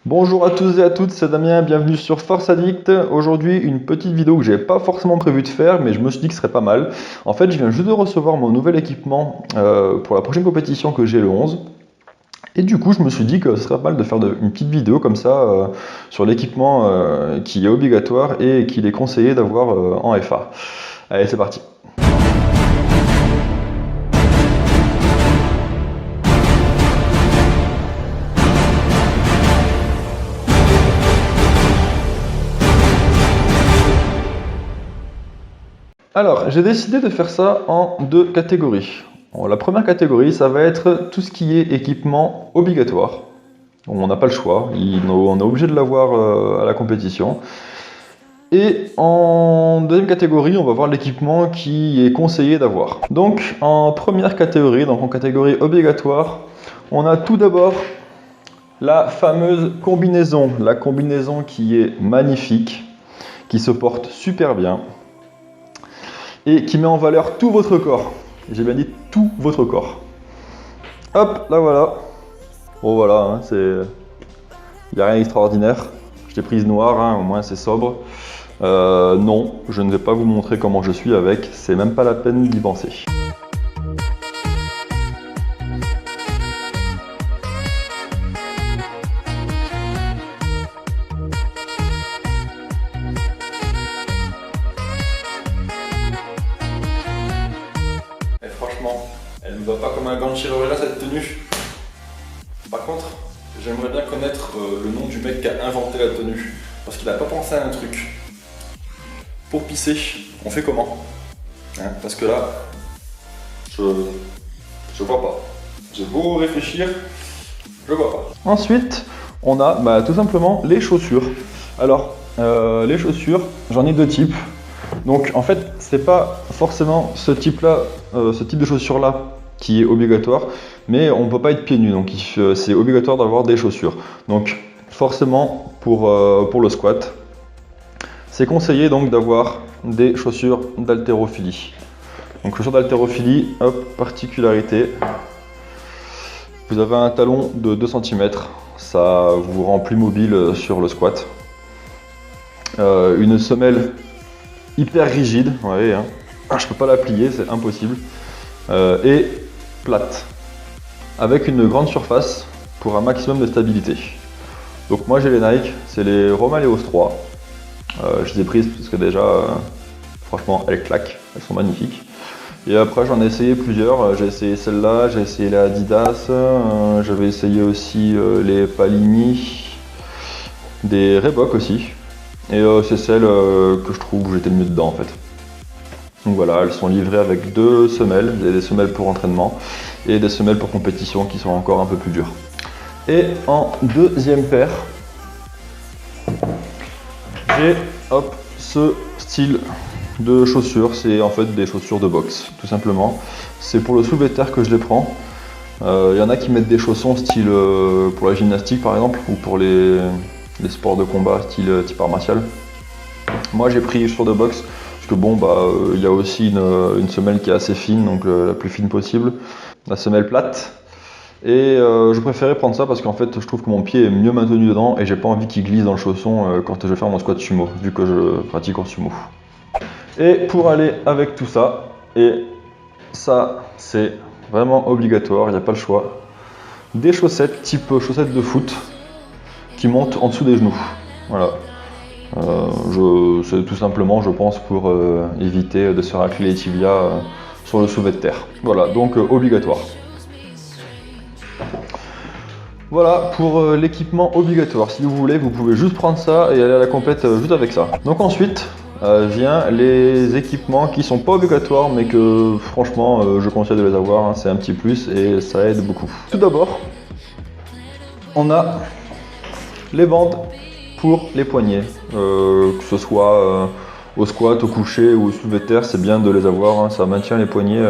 Bonjour à tous et à toutes, c'est Damien, bienvenue sur Force Addict. Aujourd'hui, une petite vidéo que j'avais pas forcément prévu de faire, mais je me suis dit que ce serait pas mal. En fait, je viens juste de recevoir mon nouvel équipement pour la prochaine compétition que j'ai le 11. Et du coup, je me suis dit que ce serait pas mal de faire une petite vidéo comme ça sur l'équipement qui est obligatoire et qu'il est conseillé d'avoir en FA. Allez, c'est parti. Alors, j'ai décidé de faire ça en deux catégories. Bon, la première catégorie, ça va être tout ce qui est équipement obligatoire. On n'a pas le choix, on est obligé de l'avoir à la compétition. Et en deuxième catégorie, on va voir l'équipement qui est conseillé d'avoir. Donc, en première catégorie, donc en catégorie obligatoire, on a tout d'abord la fameuse combinaison. La combinaison qui est magnifique, qui se porte super bien et qui met en valeur tout votre corps. J'ai bien dit tout votre corps. Hop, là voilà. Bon voilà, hein, il n'y a rien d'extraordinaire. Je l'ai prise noire, hein, au moins c'est sobre. Non, je ne vais pas vous montrer comment je suis avec, c'est même pas la peine d'y penser. Et franchement, elle ne va pas comme un gant de chirurgien cette tenue. Par contre, j'aimerais bien connaître le nom du mec qui a inventé la tenue. Parce qu'il n'a pas pensé à un truc. Pour pisser, on fait comment, hein? Parce que là, je vois pas. J'ai beau réfléchir, je vois pas. Ensuite, on a tout simplement les chaussures. Alors, les chaussures, j'en ai deux types. Donc en fait, c'est pas forcément ce type de chaussures là qui est obligatoire, mais on peut pas être pieds nus, donc c'est obligatoire d'avoir des chaussures. Donc forcément pour le squat, c'est conseillé donc d'avoir des chaussures d'haltérophilie. Donc chaussures d'haltérophilie, hop, particularité, vous avez un talon de 2 cm, ça vous rend plus mobile sur le squat. Une semelle hyper rigide, vous voyez, hein. Je peux pas la plier, c'est impossible. Et plate, avec une grande surface pour un maximum de stabilité. Donc moi j'ai les Nike, c'est les Romaleos 3. Je les ai prises parce que déjà, franchement, elles claquent, elles sont magnifiques. Et après j'en ai essayé plusieurs, j'ai essayé celle-là, j'ai essayé les Adidas, j'avais essayé aussi les Palini, des Reebok aussi. Et c'est celle que je trouve où j'étais le mieux dedans en fait. Donc voilà, elles sont livrées avec deux semelles, vous avez des semelles pour entraînement et des semelles pour compétition qui sont encore un peu plus dures. Et en deuxième paire, j'ai ce style de chaussures, c'est en fait des chaussures de boxe, tout simplement. C'est pour le soulevé de terre que je les prends. Il y en a qui mettent des chaussons style pour la gymnastique par exemple, ou pour les sports de combat style type art martial. Moi j'ai pris les chaussures de boxe parce que bon il y a aussi une semelle qui est assez fine, donc la plus fine possible, la semelle plate. Et je préférais prendre ça parce qu'en fait je trouve que mon pied est mieux maintenu dedans et j'ai pas envie qu'il glisse dans le chausson quand je vais faire mon squat sumo, vu que je pratique en sumo. Et pour aller avec tout ça, et ça c'est vraiment obligatoire, il n'y a pas le choix, des chaussettes type chaussettes de foot qui montent en dessous des genoux. Voilà. C'est tout simplement, je pense, pour éviter de se racler les tibias sur le soulevé de terre. Voilà, donc obligatoire. Voilà pour l'équipement obligatoire. Si vous voulez, vous pouvez juste prendre ça et aller à la compète juste avec ça. Donc ensuite, vient les équipements qui sont pas obligatoires, mais que franchement, je conseille de les avoir. Hein, c'est un petit plus et ça aide beaucoup. Tout d'abord, on a les bandes pour les poignets, que ce soit au squat, au coucher ou au soulevé de terre, c'est bien de les avoir, hein, ça maintient les poignets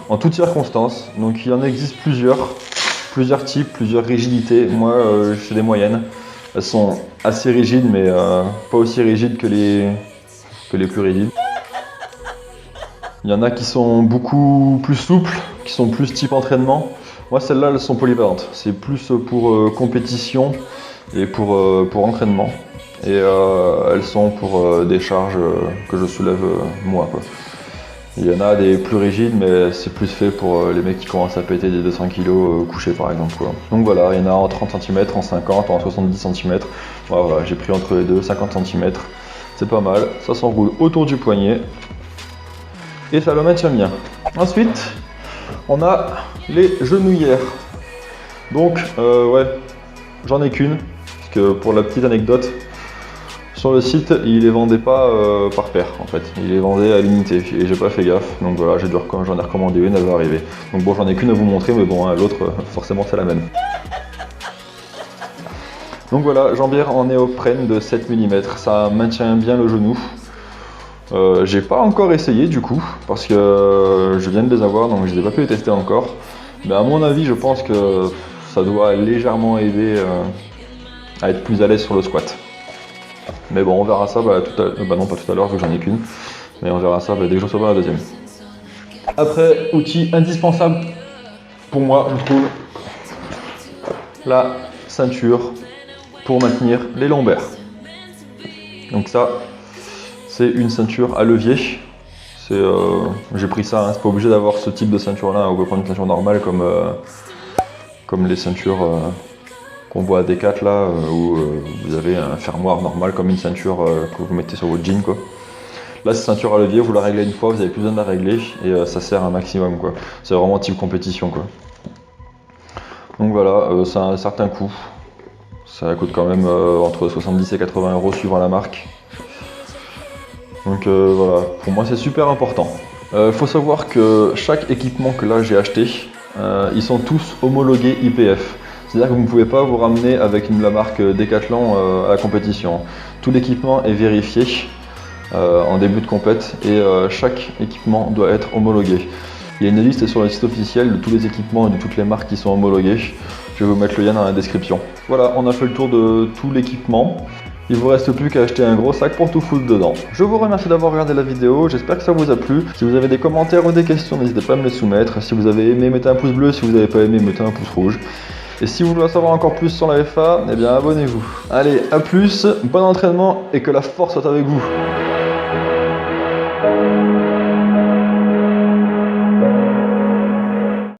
en toutes circonstances. Donc il en existe plusieurs types, plusieurs rigidités. Moi j'ai des moyennes, elles sont assez rigides mais pas aussi rigides que les plus rigides. Il y en a qui sont beaucoup plus souples, qui sont plus type entraînement. Moi celles-là elles sont polyvalentes, c'est plus pour compétition. et pour entraînement. Et elles sont pour des charges que je soulève moi, quoi. Il y en a des plus rigides, mais c'est plus fait pour les mecs qui commencent à péter des 200 kg couchés par exemple, quoi. Donc voilà, il y en a en 30 cm, en 50, en 70 cm. Voilà, j'ai pris entre les deux, 50 cm. C'est pas mal, ça s'enroule autour du poignet et ça le maintient bien. Ensuite, on a les genouillères. Donc ouais, j'en ai qu'une, parce que pour la petite anecdote, sur le site, il les vendait pas par paire en fait, il les vendait à l'unité et j'ai pas fait gaffe, donc voilà, j'en ai recommandé une, elle va arriver. Donc bon, j'en ai qu'une à vous montrer, mais bon, hein, l'autre, forcément c'est la même. Donc voilà, jambière en néoprène de 7 mm, ça maintient bien le genou. J'ai pas encore essayé du coup, parce que je viens de les avoir, donc je n'ai pas pu les tester encore. Mais à mon avis, je pense que ça doit légèrement aider à être plus à l'aise sur le squat. Mais bon, on verra ça, non pas tout à l'heure vu que j'en ai qu'une, mais on verra ça dès que je recevrai la deuxième. Après, outil indispensable pour moi, je trouve, la ceinture pour maintenir les lombaires. Donc ça, c'est une ceinture à levier. J'ai pris ça, hein, c'est pas obligé d'avoir ce type de ceinture là, on peut prendre une ceinture normale comme les ceintures qu'on voit à Decathlon là, où vous avez un fermoir normal comme une ceinture que vous mettez sur votre jean, quoi. Là, cette ceinture à levier, vous la réglez une fois, vous n'avez plus besoin de la régler et ça sert un maximum, quoi. C'est vraiment type compétition, quoi. Donc voilà, ça a un certain coût. Ça coûte quand même entre 70 et 80 € suivant la marque. Donc voilà, pour moi c'est super important. Faut savoir que chaque équipement que là j'ai acheté, ils sont tous homologués IPF. C'est-à-dire que vous ne pouvez pas vous ramener avec la marque Decathlon à la compétition. Tout l'équipement est vérifié en début de compète et chaque équipement doit être homologué. Il y a une liste sur le site officiel de tous les équipements et de toutes les marques qui sont homologuées. Je vais vous mettre le lien dans la description. Voilà, on a fait le tour de tout l'équipement. Il vous reste plus qu'à acheter un gros sac pour tout foutre dedans. Je vous remercie d'avoir regardé la vidéo, j'espère que ça vous a plu. Si vous avez des commentaires ou des questions, n'hésitez pas à me les soumettre. Si vous avez aimé, mettez un pouce bleu, si vous n'avez pas aimé, mettez un pouce rouge. Et si vous voulez en savoir encore plus sur la FA, eh bien abonnez-vous. Allez, à plus, bon entraînement et que la force soit avec vous.